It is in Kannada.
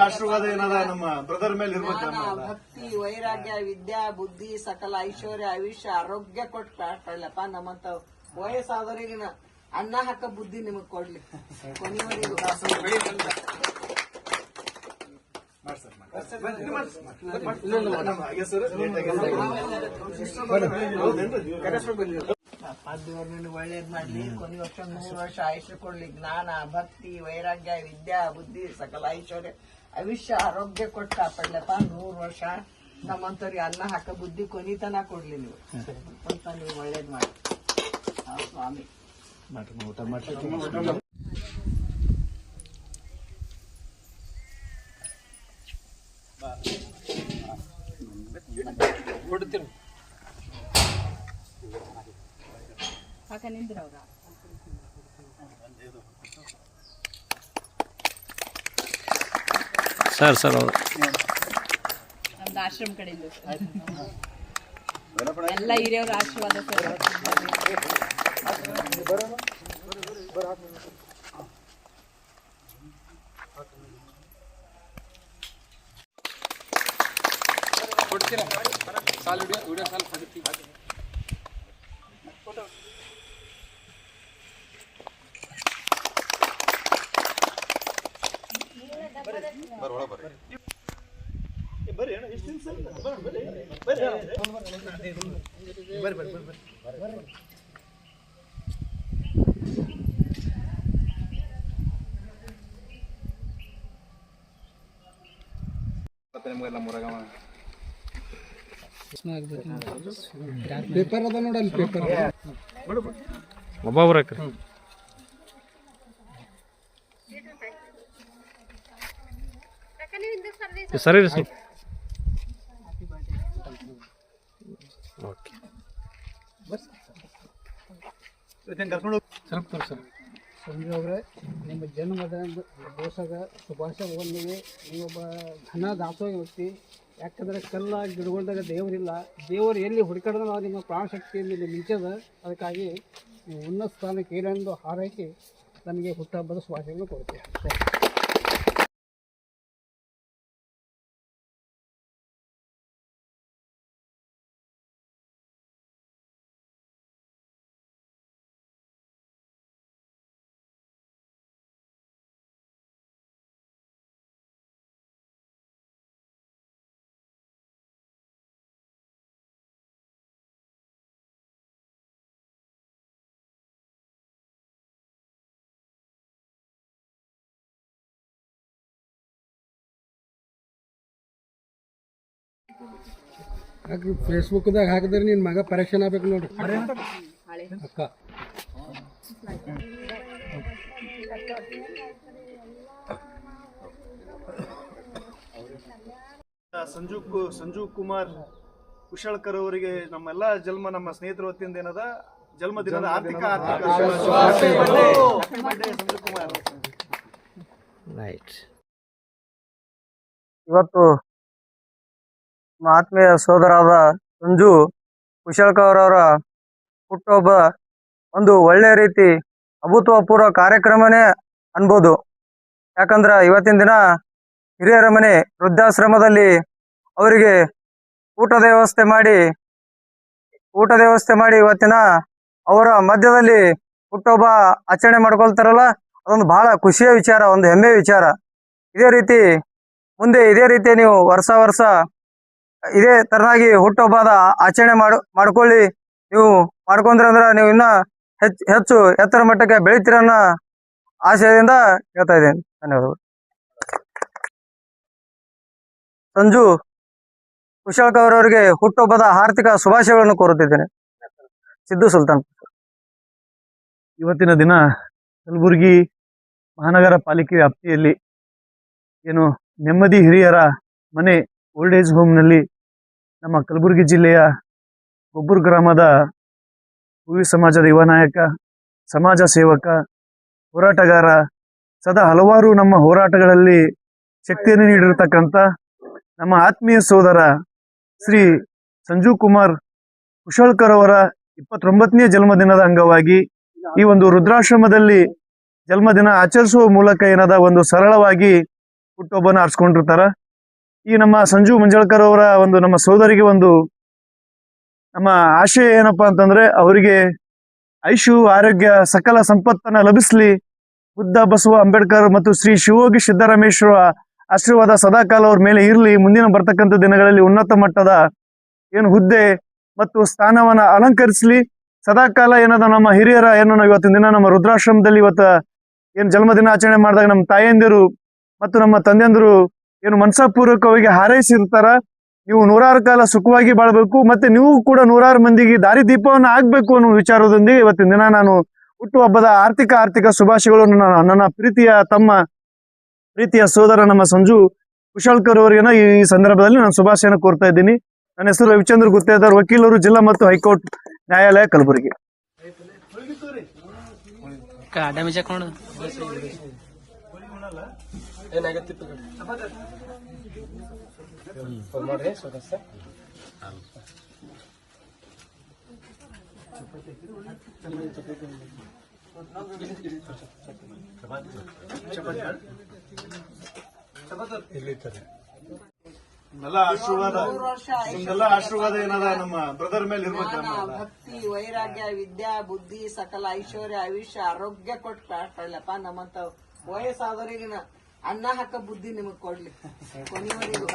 ಆಶೀರ್ವಾದ ಏನದ ನಮ್ಮ ಬ್ರದರ್ ಮೇಲೆ ಇರ್ಬೇಕು. ಭಕ್ತಿ, ವೈರಾಗ್ಯ, ವಿದ್ಯಾ, ಬುದ್ಧಿ, ಸಕಲ ಐಶ್ವರ್ಯ, ಆಯುಷ್ಯ, ಆರೋಗ್ಯ ಕೊಟ್ಟು ಕಾಡ್ಲಪ್ಪ. ನಮ್ಮಂತ ವಯಸ್ಸಾದವರಿಗಿನ ಅನ್ನ ಹಾಕ ಬುದ್ಧಿ ನಿಮಗ್ ಕೊಡ್ಲಿ. ಕೊನೆಯವರೆಗೂ ದೇವ್ರನ್ನ ಒಳ್ಳೇದ್ ಮಾಡ್ಲಿ. ಕೊನೆ ವರ್ಷ 100 ವರ್ಷ ಆಯುಷ್ಯ ಕೊಡ್ಲಿ. ಜ್ಞಾನ, ಭಕ್ತಿ, ವೈರಾಗ್ಯ, ವಿದ್ಯಾ, ಬುದ್ಧಿ, ಸಕಲ ಐಶ್ವರ್ಯ, ಆಯುಷ್ಯ, ಆರೋಗ್ಯ ಕೊಟ್ಟು ಕಾಪಾಡ್ಲಪ್ಪ. 100 ವರ್ಷ ನಮ್ಮಂತವ್ರಿಗೆ ಅನ್ನ ಹಾಕ ಬುದ್ಧಿ ಕೊನಿತನ ಕೊಡ್ಲಿ. ನೀವು ಅಂತ ನೀವು ಒಳ್ಳೇದ್ ಮಾಡಿ ಸ್ವಾಮಿ. ಊಟ ಮಾಡ್ತೀವಿ. ಸರ್ ಸರ್ ಅವರು ನಮ್ದು ಆಶ್ರಮ ಕಡೆಯಿಂದ ಎಲ್ಲ ಹಿರಿಯವ್ರ ಆಶೀರ್ವಾದ ಸರ್. ಕೊಡ್ತೀರಾ ಸಾಲ್ ವಿಡಿಯೋ ಸಾಲ್ ಕೊಡ್ತೀವಿ. ಪೇಪರ್ ಅದ ನೋಡಲ್ಲಿ, ಪೇಪರ್ ಒಬ್ಬೊಬ್ರ ಸರಿ ರೀ ಸರ್. ಓಕೆ ಸಂಜೆ ಅವರೇ, ನಿಮ್ಮ ಜನ್ಮದ ದೋಷಗ ಶುಭಾಶಯಗಳೊಂದಿಗೆ ನೀವೊಬ್ಬ ಘನ ದಾಸೋಹ ವ್ಯಕ್ತಿ. ಯಾಕಂದರೆ ಕಲ್ಲ ಗಿಡಗೊಂಡಾಗ ದೇವರಿಲ್ಲ. ದೇವರು ಎಲ್ಲಿ ಹುಡುಕಾಡಿದ್ರೆ ನಾವು ನಿಮ್ಮ ಪ್ರಾಣಶಕ್ತಿಯಲ್ಲಿ ಮಿಂಚದ. ಅದಕ್ಕಾಗಿ ನೀವು ಉನ್ನತ ಸ್ಥಾನಕ್ಕೆ ಏನೆಂದು ಹಾರೈಸಿ ನನಗೆ ಹುಟ್ಟಹಬ್ಬದ ಶುಭಾಶಯಗಳನ್ನು ಕೊಡ್ತೀವಿ. ಹಾಕಿ ಫೇಸ್ಬುಕ್ದಾಗ ಹಾಕಿದ್ರೆ ನಿನ್ನ ಮಗ ಪರೀಕ್ಷೆ ಆಗ್ಬೇಕು ನೋಡಿ ಅಕ್ಕ. ಸಂಜು ಕುಮಾರ್ ಕುಶಾಳ್ಕರ್ ಅವರಿಗೆ ನಮ್ಮೆಲ್ಲ ನಮ್ಮ ಸ್ನೇಹಿತರ ವತಿಯಿಂದ ಏನದ ಜನ್ಮದಿನದ ಆರ್ಥಿಕ ಸಂಜು ಕುಮಾರ್. ಇವತ್ತು ಆತ್ಮೀಯ ಸೋದರಾದ ಸಂಜು ಕುಶಾಳ್ಕರ್ ಅವರ ಹುಟ್ಟುಹಬ್ಬ ಒಂದು ಒಳ್ಳೆಯ ರೀತಿ ಅಭೂತಪೂರ್ವ ಕಾರ್ಯಕ್ರಮನೇ ಅನ್ಬೋದು. ಯಾಕಂದ್ರೆ ಇವತ್ತಿನ ದಿನ ಹಿರಿಯರ ಮನೆ ವೃದ್ಧಾಶ್ರಮದಲ್ಲಿ ಅವರಿಗೆ ಊಟದ ವ್ಯವಸ್ಥೆ ಮಾಡಿ ಇವತ್ತಿನ ಅವರ ಮಧ್ಯದಲ್ಲಿ ಹುಟ್ಟುಹಬ್ಬ ಆಚರಣೆ ಮಾಡ್ಕೊಳ್ತಾರಲ್ಲ, ಅದೊಂದು ಬಹಳ ಖುಷಿಯ ವಿಚಾರ, ಒಂದು ಹೆಮ್ಮೆಯ ವಿಚಾರ. ಇದೇ ರೀತಿ ನೀವು ವರ್ಷ ಇದೇ ತರನಾಗಿ ಹುಟ್ಟುಹಬ್ಬದ ಆಚರಣೆ ಮಾಡ್ಕೊಳ್ಳಿ. ನೀವು ಮಾಡ್ಕೊಂಡ್ರೆ ನೀವು ಇನ್ನ ಹೆಚ್ಚು ಎತ್ತರ ಮಟ್ಟಕ್ಕೆ ಬೆಳಿತೀರನ್ನ ಆಶಯದಿಂದ ಹೇಳ್ತಾ ಇದ್ದೇನೆ. ಧನ್ಯವಾದಗಳು. ಸಂಜು ಕುಶಾಳ್ಕರ್ ಅವರಿಗೆ ಹುಟ್ಟುಹಬ್ಬದ ಹಾರ್ದಿಕ ಶುಭಾಶಯಗಳನ್ನು ಕೋರುತ್ತಿದ್ದೇನೆ. ಸಿದ್ದು ಸುಲ್ತಾನ್. ಇವತ್ತಿನ ದಿನ ಕಲಬುರಗಿ ಮಹಾನಗರ ಪಾಲಿಕೆ ವ್ಯಾಪ್ತಿಯಲ್ಲಿ ಏನು ನೆಮ್ಮದಿ ಹಿರಿಯರ ಮನೆ ಓಲ್ಡ್ ಏಜ್ ಹೋಮ್ನಲ್ಲಿ ನಮ್ಮ ಕಲಬುರಗಿ ಜಿಲ್ಲೆಯ ಗೊಬ್ಬೂರು ಗ್ರಾಮದ ಹೂವಿ ಸಮಾಜದ ಯುವ ನಾಯಕ, ಸಮಾಜ ಸೇವಕ, ಹೋರಾಟಗಾರ, ಸದಾ ಹಲವಾರು ನಮ್ಮ ಹೋರಾಟಗಳಲ್ಲಿ ಶಕ್ತಿಯನ್ನು ನೀಡಿರತಕ್ಕಂಥ ನಮ್ಮ ಆತ್ಮೀಯ ಸೋದರ ಶ್ರೀ ಸಂಜೀವ್ ಕುಮಾರ್ ಕುಶಾಳ್ಕರ್ ಅವರ 29ನೇ ಜನ್ಮದಿನದ ಅಂಗವಾಗಿ ಈ ಒಂದು ರುದ್ರಾಶ್ರಮದಲ್ಲಿ ಜನ್ಮದಿನ ಆಚರಿಸುವ ಮೂಲಕ ಏನದ ಒಂದು ಸರಳವಾಗಿ ಹುಟ್ಟುಹಬ್ಬನ ಆರಿಸ್ಕೊಂಡಿರ್ತಾರ. ಈ ನಮ್ಮ ಸಂಜು ಮಂಜಳ್ಕರ್ ಅವರ ಒಂದು ನಮ್ಮ ಸೋದರಿಗೆ ಒಂದು ನಮ್ಮ ಆಶಯ ಏನಪ್ಪಾ ಅಂತಂದ್ರೆ ಅವರಿಗೆ ಐಶು ಆರೋಗ್ಯ ಸಕಲ ಸಂಪತ್ತನ್ನ ಲಭಿಸ್ಲಿ, ಬುದ್ಧ ಬಸವ ಅಂಬೇಡ್ಕರ್ ಮತ್ತು ಶ್ರೀ ಶಿವಯೋಗಿ ಸಿದ್ದರಾಮೇಶ್ವರ ಆಶೀರ್ವಾದ ಸದಾಕಾಲ ಅವ್ರ ಮೇಲೆ ಇರಲಿ. ಮುಂದಿನ ಬರ್ತಕ್ಕಂಥ ದಿನಗಳಲ್ಲಿ ಉನ್ನತ ಮಟ್ಟದ ಏನು ಹುದ್ದೆ ಮತ್ತು ಸ್ಥಾನವನ್ನ ಅಲಂಕರಿಸಲಿ. ಸದಾಕಾಲ ಏನದ ನಮ್ಮ ಹಿರಿಯರ ಏನು ನಾವು ಇವತ್ತಿನ ದಿನ ನಮ್ಮ ರುದ್ರಾಶ್ರಮದಲ್ಲಿ ಇವತ್ತು ಏನು ಜನ್ಮದಿನ ಆಚರಣೆ ಮಾಡಿದಾಗ ನಮ್ಮ ತಾಯಂದಿರು ಮತ್ತು ನಮ್ಮ ತಂದೆಯಂದರು ಏನು ಮನಸಾಪೂರ್ವಕವಾಗಿ ಹಾರೈಸಿರ್ತಾರ. ನೀವು 100 ಕಾಲ ಸುಖವಾಗಿ ಬಾಳ್ಬೇಕು, ಮತ್ತೆ ನೀವು ಕೂಡ 100 ಮಂದಿಗೆ ದಾರಿ ದೀಪವನ್ನು ಆಗ್ಬೇಕು ಅನ್ನೋ ವಿಚಾರದೊಂದಿಗೆ ಇವತ್ತಿನ ದಿನ ನಾನು ಹುಟ್ಟುಹಬ್ಬದ ಆರ್ಥಿಕ ಶುಭಾಶಯಗಳು ನನ್ನ ಪ್ರೀತಿಯ ಸೋದರ ನಮ್ಮ ಸಂಜು ಕುಶಾಳ್ಕರ್ ಅವರಿಗೆನ ಈ ಸಂದರ್ಭದಲ್ಲಿ ನಾನು ಶುಭಾಶಯನ ಕೋರ್ತಾ ಇದ್ದೀನಿ. ನನ್ನ ಹೆಸರು ರವಿಚಂದ್ರ ಗುತ್ತೇದಾರ್, ವಕೀಲರು, ಜಿಲ್ಲಾ ಮತ್ತು ಹೈಕೋರ್ಟ್ ನ್ಯಾಯಾಲಯ ಕಲಬುರಗಿ. ಆಶೀರ್ವಾದ ಏನದ ನಮ್ಮ ಬ್ರದರ್ ಮೇಲೆ ಭಕ್ತಿ ವೈರಾಗ್ಯ ವಿದ್ಯಾ ಬುದ್ಧಿ ಸಕಲ ಐಶ್ವರ್ಯ ಆಯುಷ್ಯ ಆರೋಗ್ಯ ಕೊಟ್ಟು ಕಾಡ್ಕೊಳ್ಳಪ್ಪ. ನಮ್ಮಂತ ವಯಸ್ಸಾದವರಿಗೆ ಅನ್ನ ಹಾಕ ಬುದ್ಧಿ ನಿಮಗ್ ಕೊಡ್ಲಿ. ಕೊನೆವರೆಗೂ